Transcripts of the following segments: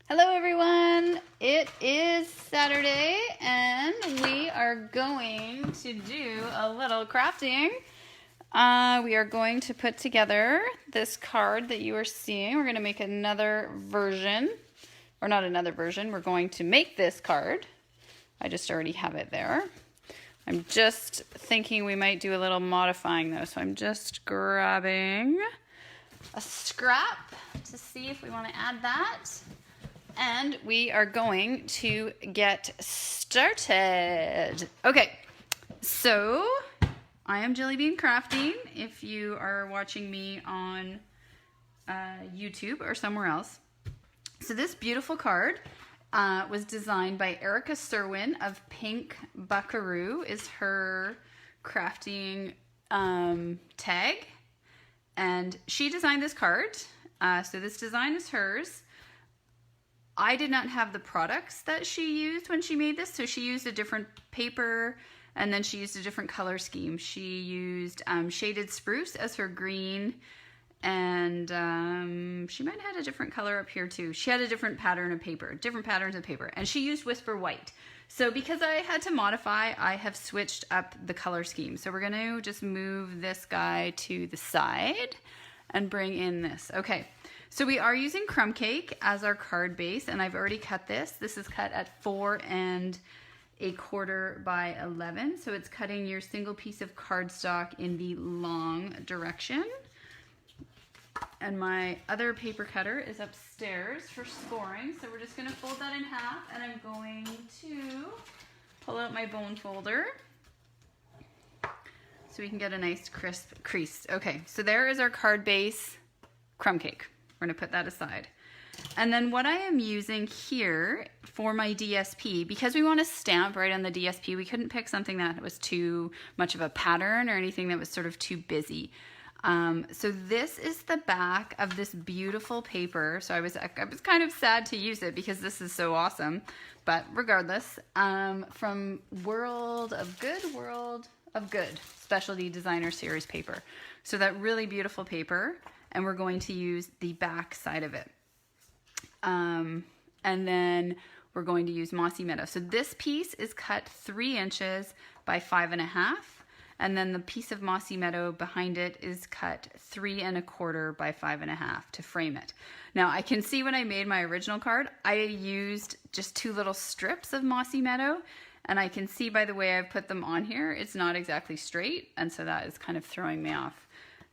Hello everyone, it is Saturday and we are going to do a little crafting. We are going to put together this card that you are seeing. We're going to make another version, or not another version, we're going to make this card. I just already have it there. I'm just thinking we might do a little modifying though, so I'm just grabbing a scrap to see if we want to add that. And we are going to get started. Okay, so I am Jelly Bean Crafting. If you are watching me on YouTube or somewhere else. So this beautiful card was designed by Erica Serwin of Pink Buckaroo is her crafting tag. And she designed this card. So this design is hers. I did not have the products that she used when she made this, so she used a different paper and then she used a different color scheme. She used shaded spruce as her green, and she might have had a different color up here too. She had a different pattern of paper, different patterns of paper, and she used Whisper White. So because I had to modify, I have switched up the color scheme. So we're gonna just move this guy to the side and bring in this. Okay. So we are using crumb cake as our card base, and I've already cut this. This is cut at 4 1/4 by 11. So it's cutting your single piece of cardstock in the long direction. And my other paper cutter is upstairs for scoring. So we're just gonna fold that in half, and I'm going to pull out my bone folder so we can get a nice crisp crease. Okay, so there is our card base crumb cake. We're going to put that aside. And then what I am using here for my DSP, because we want to stamp right on the DSP, we couldn't pick something that was too much of a pattern or anything that was sort of too busy. So this is the back of this beautiful paper. So I was kind of sad to use it because this is so awesome. But regardless, from World of Good Specialty Designer Series paper. So that really beautiful paper. And we're going to use the back side of it. And then we're going to use Mossy Meadow. So this piece is cut 3 inches by 5 1/2. And then the piece of Mossy Meadow behind it is cut 3 1/4 by 5 1/2 to frame it. Now I can see when I made my original card, I used just 2 little strips of Mossy Meadow. And I can see by the way I've put them on here, it's not exactly straight. And so that is kind of throwing me off.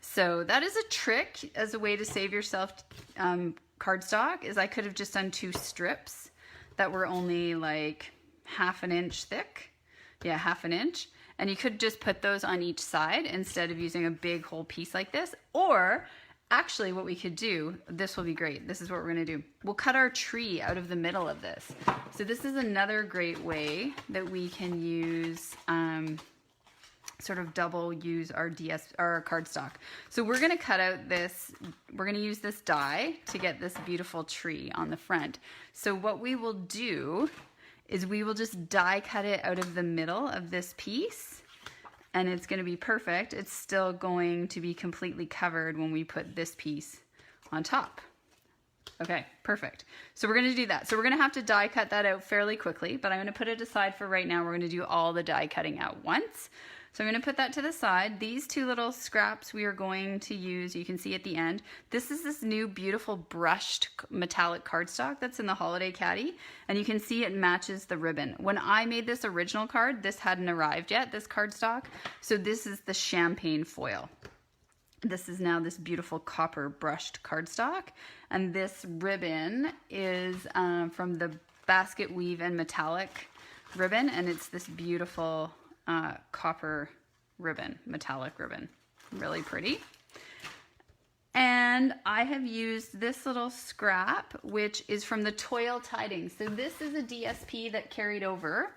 So that is a trick as a way to save yourself cardstock, is I could have just done 2 strips that were only like 1/2 inch thick. Yeah, 1/2 inch. And you could just put those on each side instead of using a big whole piece like this. Or actually what we could do, this will be great. This is what we're gonna do. We'll cut our tree out of the middle of this. So this is another great way that we can use sort of double use our cardstock. So we're going to cut out this, we're going to use this die to get this beautiful tree on the front. So what we will do is we will just die cut it out of the middle of this piece, and it's going to be perfect. It's still going to be completely covered when we put this piece on top. Okay, perfect. So we're going to do that. So we're going to have to die cut that out fairly quickly, but I'm going to put it aside for right now. We're going to do all the die cutting out once. So I'm going to put that to the side. These 2 little scraps we are going to use, you can see at the end. This is this new beautiful brushed metallic cardstock that's in the Holiday Caddy, and you can see it matches the ribbon. When I made this original card, this hadn't arrived yet, this cardstock. So this is the champagne foil. This is now this beautiful copper brushed cardstock, and this ribbon is from the Basket Weave and Metallic ribbon, and it's this beautiful copper ribbon, metallic ribbon, really pretty. And I have used this little scrap, which is from the Toil Tidings. So this is a DSP that carried over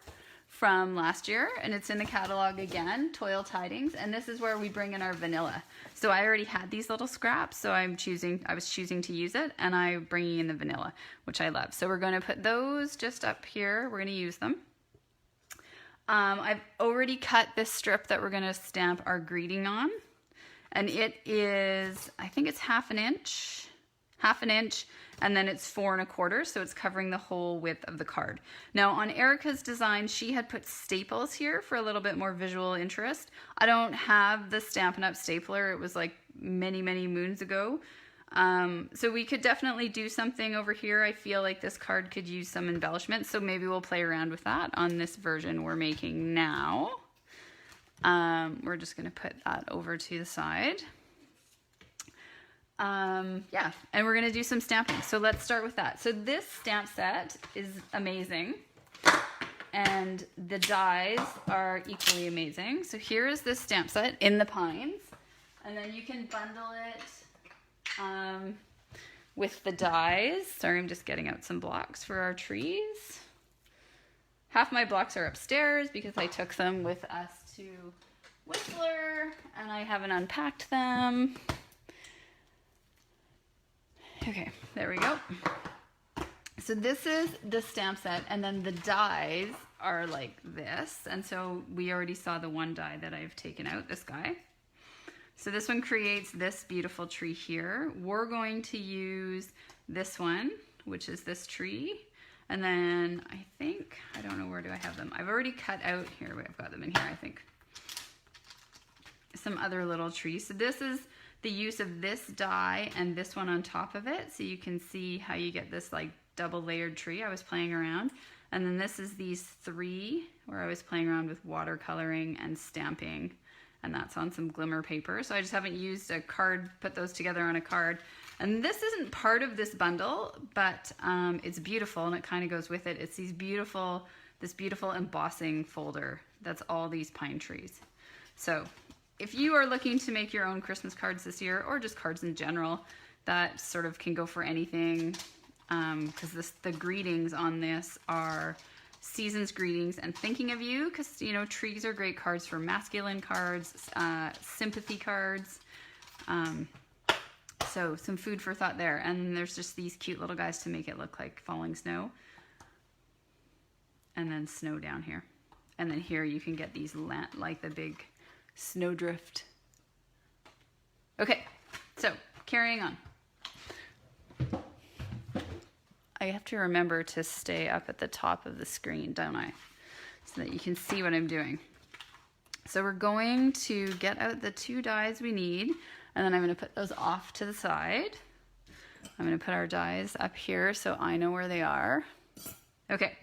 from last year, and it's in the catalog again, Toil Tidings, and this is where we bring in our vanilla. So I already had these little scraps, so I was choosing to use it, and I'm bringing in the vanilla, which I love. So we're going to put those just up here. We're going to use them. I've already cut this strip that we're going to stamp our greeting on, and it is, I think it's 1/2 inch half an inch, and then it's 4 1/4, so it's covering the whole width of the card. Now on Erica's design, she had put staples here for a little bit more visual interest. I don't have the Stampin' Up! Stapler. It was like many, many moons ago. So we could definitely do something over here. I feel like this card could use some embellishment, so maybe we'll play around with that on this version we're making now. We're just going to put that over to the side. Yeah, and we're going to do some stamping. So let's start with that. So this stamp set is amazing, and the dies are equally amazing. So here is this stamp set in the pines, and then you can bundle it with the dies. Sorry, I'm just getting out some blocks for our trees. Half my blocks are upstairs because I took them with us to Whistler and I haven't unpacked them. Okay, there we go. So this is the stamp set, and then the dies are like this. And so we already saw the one die that I've taken out, this guy. So this one creates this beautiful tree here. We're going to use this one, which is this tree. And then I think, I don't know, where do I have them? I've already cut out here. I've got them in here, I think. Some other little trees. So this is the use of this die and this one on top of it. So you can see how you get this like double layered tree. I was playing around. And then this is these 3 where I was playing around with watercoloring and stamping. And that's on some glimmer paper. So I just haven't used a card, put those together on a card. And this isn't part of this bundle, but it's beautiful and it kind of goes with it. It's this beautiful embossing folder. That's all these pine trees. So if you are looking to make your own Christmas cards this year, or just cards in general, that sort of can go for anything, because the greetings on this are season's greetings and thinking of you, because you know trees are great cards for masculine cards, sympathy cards, so some food for thought there. And there's just these cute little guys to make it look like falling snow, and then snow down here, and then here you can get these like the big snowdrift. Okay, so carrying on. I have to remember to stay up at the top of the screen, don't I? So that you can see what I'm doing. So we're going to get out the 2 dies we need, and then I'm going to put those off to the side. I'm going to put our dies up here so I know where they are. Okay,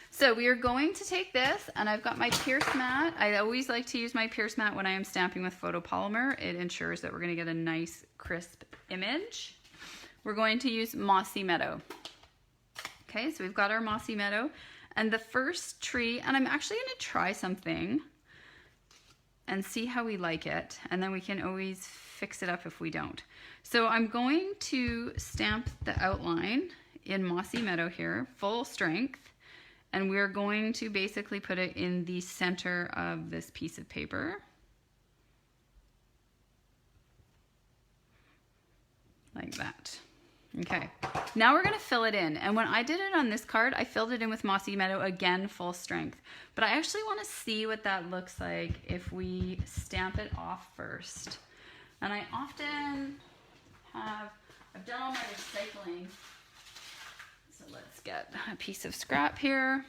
so we are going to take this, and I've got my Pierce mat. I always like to use my Pierce mat when I am stamping with photopolymer. It ensures that we're going to get a nice crisp image. We're going to use Mossy Meadow. Okay, so we've got our Mossy Meadow, and the first tree, and I'm actually going to try something and see how we like it, and then we can always fix it up if we don't. So I'm going to stamp the outline in Mossy Meadow here, full strength, and we're going to basically put it in the center of this piece of paper. Like that. Okay, now we're going to fill it in, and when I did it on this card, I filled it in with Mossy Meadow, again full strength, but I actually want to see what that looks like if we stamp it off first. And I often I've done all my recycling, so let's get a piece of scrap here,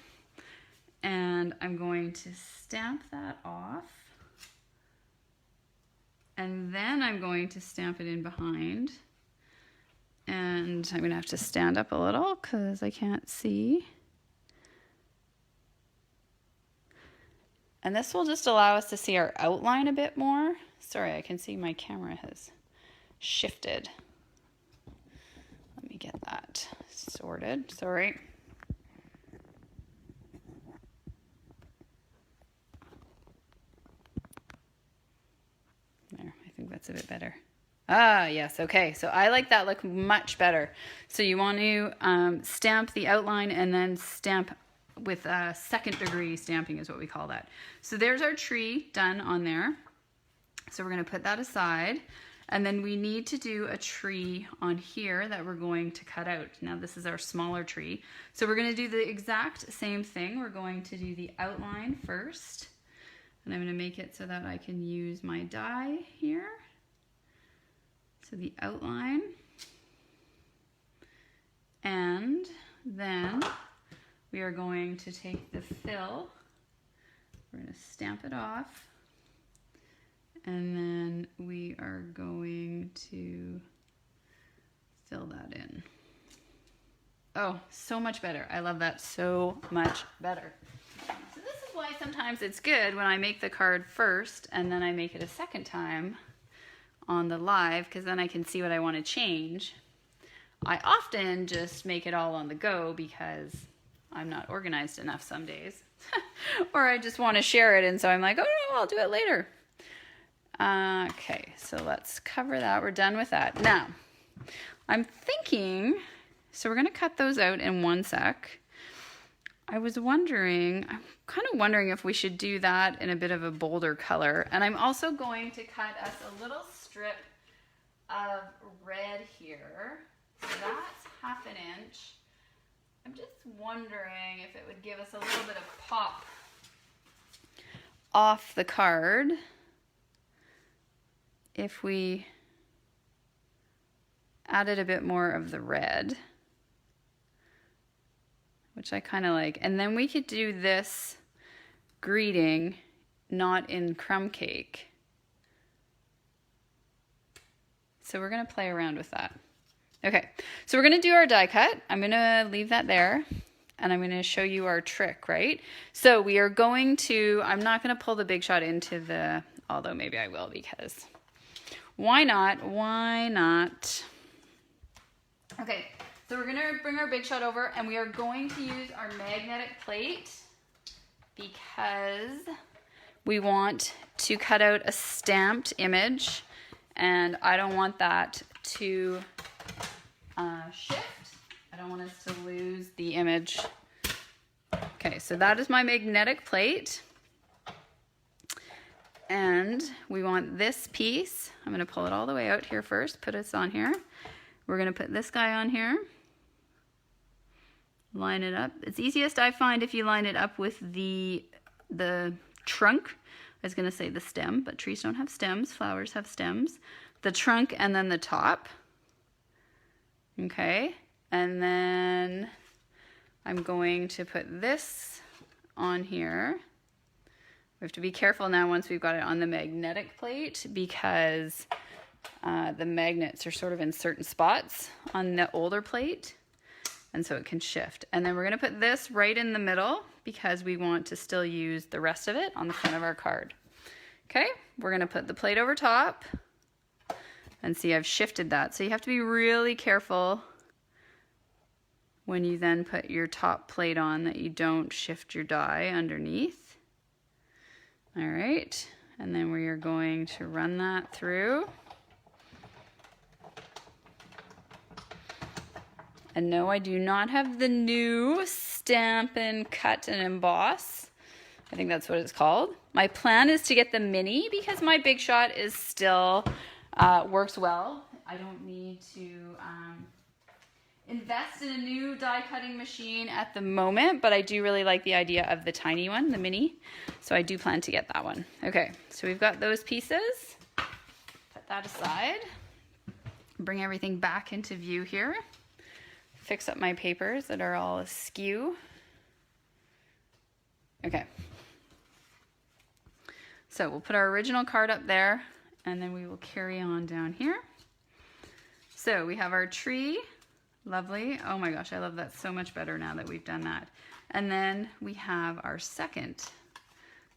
and I'm going to stamp that off, and then I'm going to stamp it in behind. And I'm going to have to stand up a little because I can't see. And this will just allow us to see our outline a bit more. Sorry, I can see my camera has shifted. Let me get that sorted. Sorry. There, I think that's a bit better. Ah, yes, okay, so I like that look much better. So you want to stamp the outline and then stamp with second degree stamping is what we call that. So there's our tree done on there. So we're going to put that aside, and then we need to do a tree on here that we're going to cut out. Now this is our smaller tree. So we're going to do the exact same thing. We're going to do the outline first, and I'm going to make it so that I can use my die here. So the outline, And then we are going to take the fill, we're going to stamp it off, and then we are going to fill that in. Oh, so much better. I love that so much better. So this is why sometimes it's good when I make the card first and then I make it a second time on the live, because then I can see what I want to change. I often just make it all on the go because I'm not organized enough some days. Or I just want to share it, and so I'm like, oh no, I'll do it later. Okay, so let's cover that. We're done with that. Now, I'm thinking, so we're going to cut those out in one sec. I'm kind of wondering if we should do that in a bit of a bolder color. And I'm also going to cut us a little strip of red here. So that's 1/2 inch. I'm just wondering if it would give us a little bit of pop off the card if we added a bit more of the red, which I kind of like. And then we could do this greeting not in crumb cake. So we're going to play around with that. Okay, so we're going to do our die cut. I'm going to leave that there, and I'm going to show you our trick, right? So we are going to, I'm not going to pull the Big Shot into the, although maybe I will, because why not? Why not? Okay, so we're going to bring our Big Shot over, and we are going to use our magnetic plate because we want to cut out a stamped image, and I don't want that to shift. I don't want us to lose the image. Okay, so that is my magnetic plate. And we want this piece. I'm going to pull it all the way out here first, put us on here. We're going to put this guy on here. Line it up. It's easiest, I find, if you line it up with the trunk. I was going to say the stem, but trees don't have stems. Flowers have stems. The trunk and then the top. Okay, and then I'm going to put this on here. We have to be careful now once we've got it on the magnetic plate, because the magnets are sort of in certain spots on the older plate, and so it can shift. And then we're going to put this right in the middle because we want to still use the rest of it on the front of our card. Okay, we're going to put the plate over top. And see, I've shifted that. So you have to be really careful when you then put your top plate on that you don't shift your die underneath. All right, and then we are going to run that through. And no, I do not have the new Stampin' Cut and Emboss. I think that's what it's called. My plan is to get the mini because my Big Shot is still works well. I don't need to invest in a new die cutting machine at the moment, but I do really like the idea of the tiny one, the mini. So I do plan to get that one. Okay, so we've got those pieces. Put that aside. Bring everything back into view here. Fix up my papers that are all askew. Okay. So we'll put our original card up there, and then we will carry on down here. So we have our tree. Lovely. Oh my gosh, I love that so much better now that we've done that. And then we have our second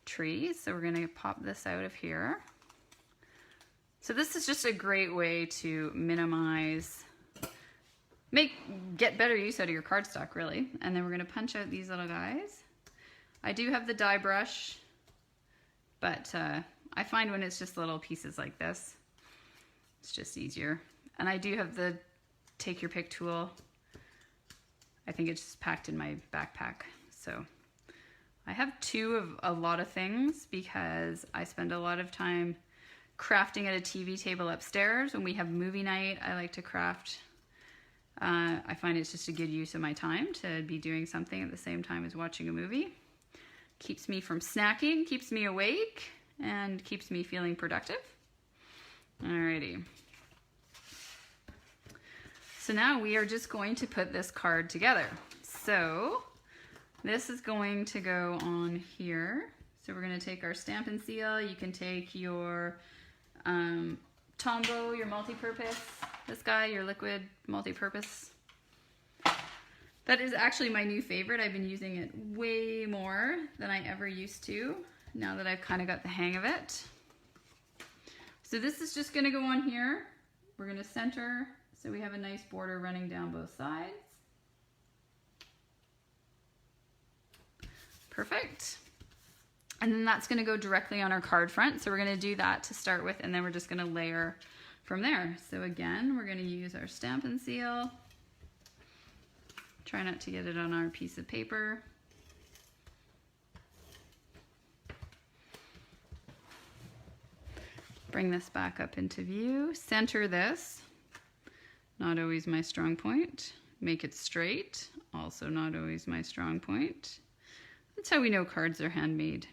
tree. So we're going to pop this out of here. So this is just a great way to minimize, get better use out of your cardstock, really. And then we're going to punch out these little guys. I do have the die brush, but I find when it's just little pieces like this, it's just easier. And I do have the take your pick tool. I think it's just packed in my backpack. So I have two of a lot of things because I spend a lot of time crafting at a TV table upstairs. When we have movie night, I like to craft. I find it's just a good use of my time to be doing something at the same time as watching a movie. Keeps me from snacking, keeps me awake, and keeps me feeling productive. Alrighty. So now we are just going to put this card together. So this is going to go on here. So we're going to take our Stampin' Seal. You can take your Tombow, your multi-purpose, this guy, your liquid multi-purpose. That is actually my new favorite. I've been using it way more than I ever used to, now that I've kind of got the hang of it. So this is just going to go on here. We're going to center so we have a nice border running down both sides. Perfect. And then that's going to go directly on our card front. So we're going to do that to start with, and then we're just going to layer from there. So again, we're going to use our Stampin' Seal. Try not to get it on our piece of paper. Bring this back up into view. Center this. Not always my strong point. Make it straight. Also not always my strong point. That's how we know cards are handmade.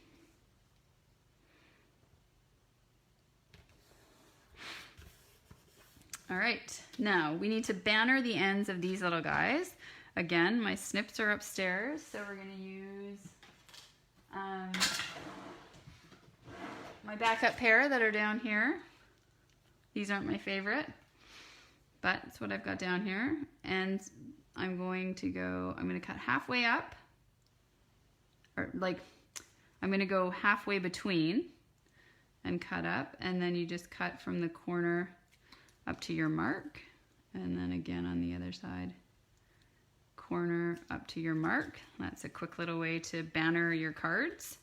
All right, now we need to banner the ends of these little guys. Again, my snips are upstairs, so we're going to use my backup pair that are down here. These aren't my favorite, but it's what I've got down here. And I'm going to cut halfway up, or like, I'm going to go halfway between and cut up, and then you just cut from the corner up to your mark, and then again on the other side. Corner up to your mark. That's a quick little way to banner your cards.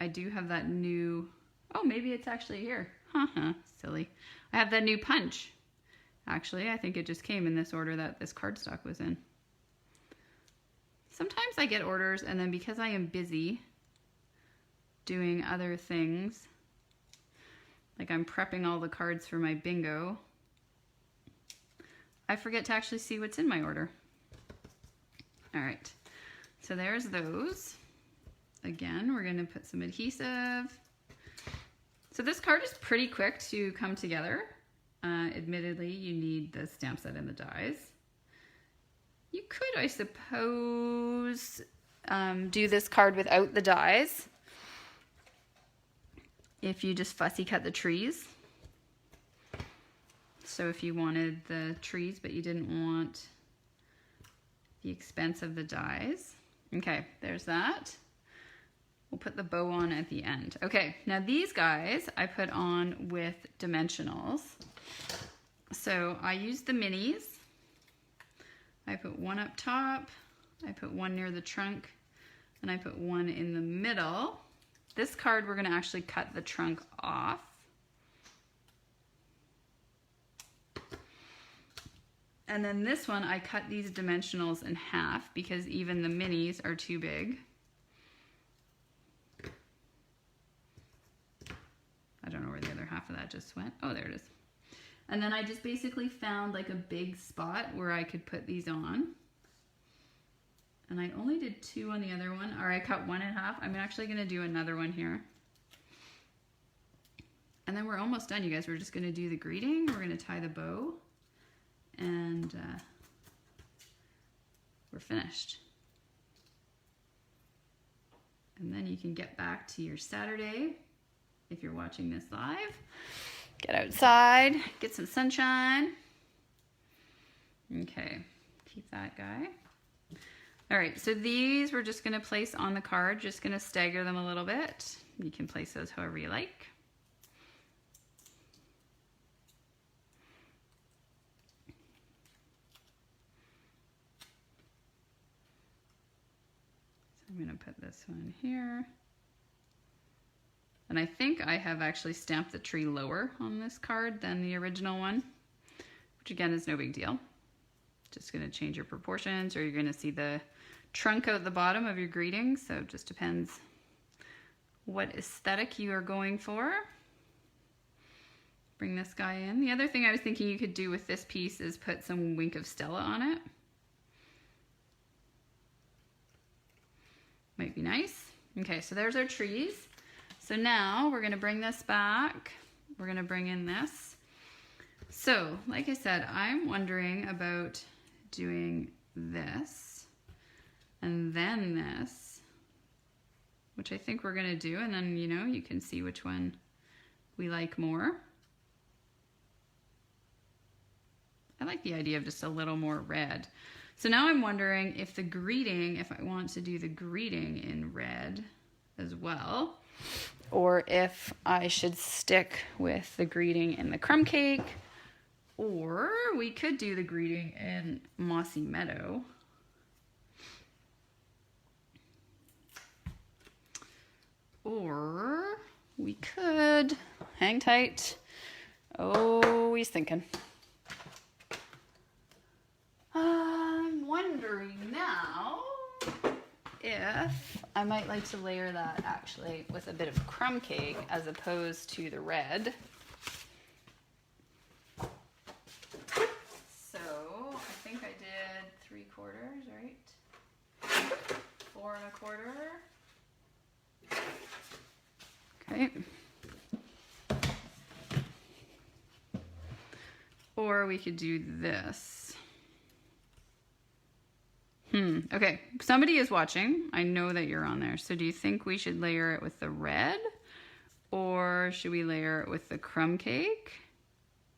I do have that new, oh, maybe it's actually here. Haha, silly. I have that new punch. Actually, I think it just came in this order that this cardstock was in. Sometimes I get orders, and then because I am busy doing other things, like I'm prepping all the cards for my bingo, I forget to actually see what's in my order. All right, so there's those. Again, we're going to put some adhesive. So this card is pretty quick to come together. Admittedly, you need the stamp set and the dies. You could, I suppose, do this card without the dies if you just fussy cut the trees. So if you wanted the trees but you didn't want the expense of the dies. Okay, there's that. We'll put the bow on at the end. Okay, now these guys I put on with dimensionals. So I used the minis. I put one up top, I put one near the trunk, and I put one in the middle. This card we're going to actually cut the trunk off. And then this one, I cut these dimensionals in half because even the minis are too big. I don't know where the other half of that just went. Oh, there it is. And then I just basically found like a big spot where I could put these on. And I only did two on the other one, or I cut one in half. I'm actually going to do another one here. And then we're almost done, you guys. We're just going to do the greeting. We're going to tie the bow. And we're finished. And then you can get back to your Saturday if you're watching this live. Get outside, get some sunshine. Okay, keep that guy. All right, so these we're just gonna place on the card, just gonna stagger them a little bit. You can place those however you like. So I'm gonna put this one here. And I think I have actually stamped the tree lower on this card than the original one, which again is no big deal. Just gonna change your proportions, or you're gonna see the trunk out the bottom of your greeting, so it just depends what aesthetic you are going for. Bring this guy in. The other thing I was thinking you could do with this piece is put some Wink of Stella on it. Might be nice. Okay, so there's our trees. So now we're gonna bring this back. We're gonna bring in this. So, like I said, I'm wondering about doing this and then this, which I think we're gonna do, and then, you know, you can see which one we like more. I like the idea of just a little more red. So now I'm wondering if the greeting, if I want to do the greeting in red as well, or if I should stick with the greeting in the crumb cake, or we could do the greeting in Mossy Meadow. Or we could, hang tight, oh, he's thinking. I'm wondering now if I might like to layer that actually with a bit of crumb cake as opposed to the red. So I think I did 3/4, right? 4 1/4. Okay. Or we could do this. Okay, somebody is watching. I know that you're on there. So do you think we should layer it with the red? Or should we layer it with the crumb cake?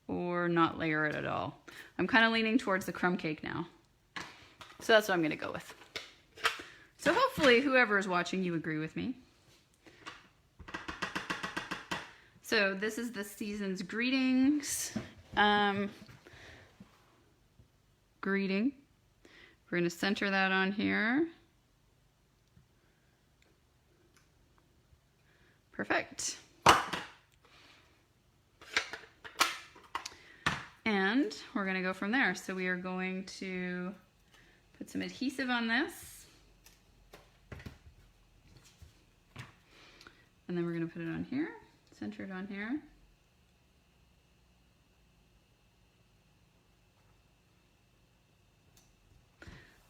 Or not layer it at all? I'm kind of leaning towards the crumb cake now. So that's what I'm going to go with. So hopefully whoever is watching, you agree with me. So this is the season's greetings. Greeting. We're going to center that on here. Perfect. And we're going to go from there. So we are going to put some adhesive on this. And then we're going to put it on here, center it on here.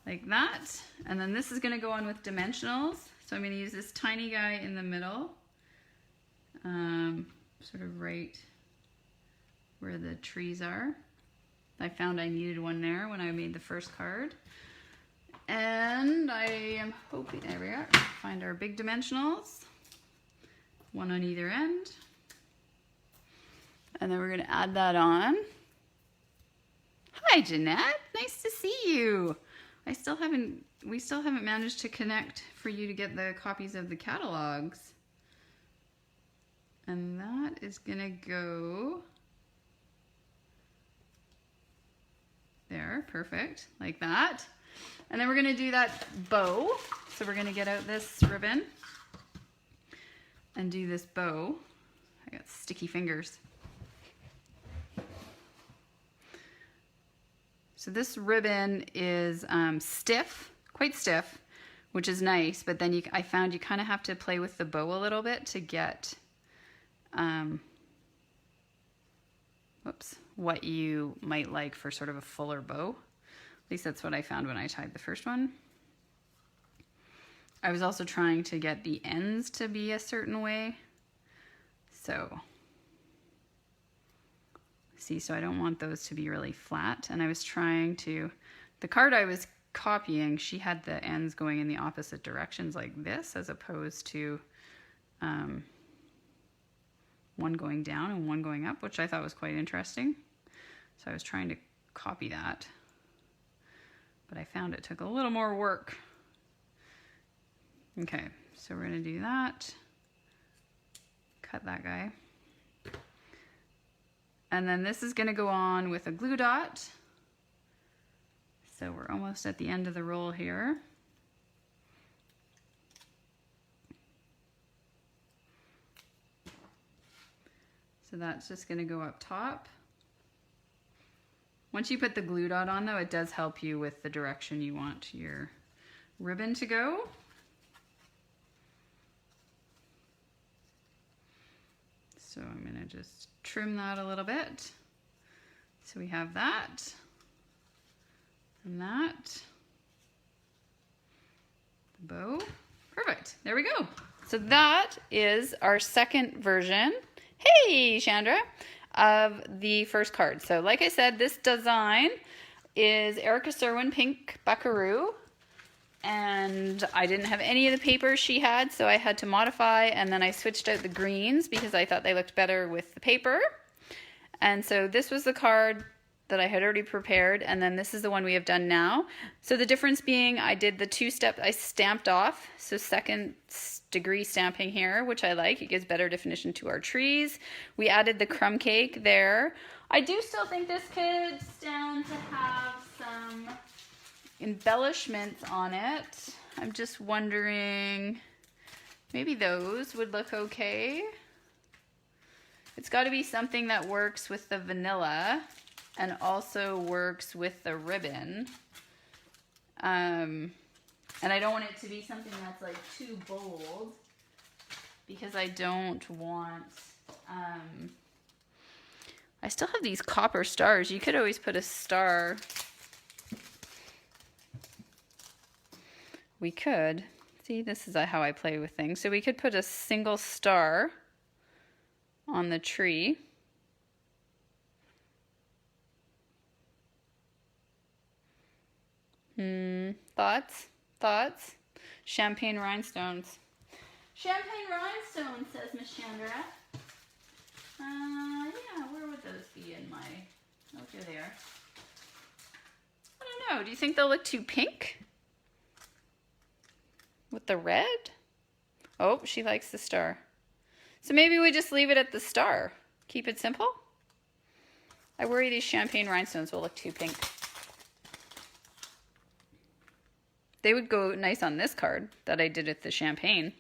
Like that. And then this is going to go on with dimensionals. So I'm going to use this tiny guy in the middle, sort of right where the trees are. I found I needed one there when I made the first card. And I am hoping, there we are, find our big dimensionals, one on either end. And then we're going to add that on. Hi, Jeanette, nice to see you. we still haven't managed to connect for you to get the copies of the catalogs. And that is gonna go there, perfect, like that. And then we're gonna do that bow. So we're gonna get out this ribbon and do this bow. I got sticky fingers. So this ribbon is stiff, quite stiff, which is nice, but then I found you kind of have to play with the bow a little bit to get what you might like for sort of a fuller bow. At least that's what I found when I tied the first one. I was also trying to get the ends to be a certain way. So I don't want those to be really flat. And I was trying to, the card I was copying, she had the ends going in the opposite directions like this, as opposed to one going down and one going up, which I thought was quite interesting. So I was trying to copy that, but I found it took a little more work. Okay, so we're gonna do that. Cut that guy. And then this is gonna go on with a glue dot. So we're almost at the end of the roll here. So that's just gonna go up top. Once you put the glue dot on though, it does help you with the direction you want your ribbon to go. So I'm gonna just trim that a little bit. So we have that and that. The bow. Perfect. There we go. So that is our second version. Hey, Chandra. of the first card. So like I said, this design is Erica Serwin Pink Buckaroo. And I didn't have any of the papers she had, so I had to modify, and then I switched out the greens because I thought they looked better with the paper. And so this was the card that I had already prepared, and then this is the one we have done now. So the difference being I did the 2-step, I stamped off, so second degree stamping here, which I like. It gives better definition to our trees. We added the crumb cake there. I do still think this could stand to have some embellishments on it. I'm just wondering, maybe those would look okay. It's got to be something that works with the vanilla and also works with the ribbon. And I don't want it to be something that's like too bold because I don't want, I still have these copper stars. You could always put a star. We could, see, this is how I play with things. So we could put a single star on the tree. Thoughts? Thoughts? Champagne rhinestones. Champagne rhinestones, says Miss Chandra. Yeah, where would those be in my, oh, here they are. I don't know, do you think they'll look too pink? With the red? Oh, she likes the star. So maybe we just leave it at the star. Keep it simple. I worry these champagne rhinestones will look too pink. They would go nice on this card that I did with the champagne.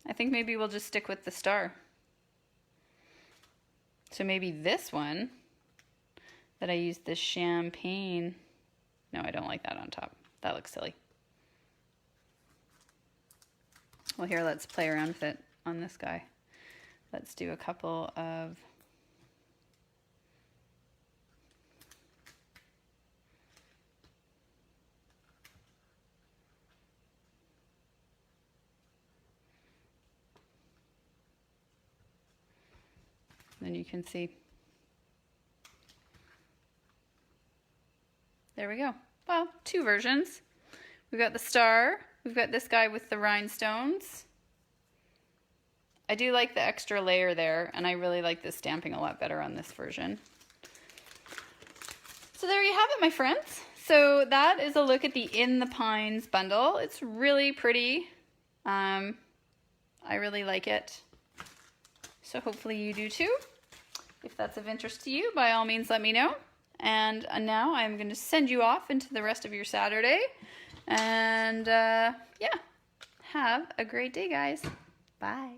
I think maybe we'll just stick with the star. So maybe this one that I used the champagne. No, I don't like that on top. That looks silly. Well, here, let's play around with it on this guy. Let's do a couple of then you can see. There we go. Well, 2 versions. We've got the star. We've got this guy with the rhinestones. I do like the extra layer there, and I really like the stamping a lot better on this version. So there you have it, my friends. So that is a look at the In the Pines bundle. It's really pretty. I really like it. So hopefully you do too. If that's of interest to you, by all means, let me know. And now I'm going to send you off into the rest of your Saturday. And yeah, have a great day, guys. Bye.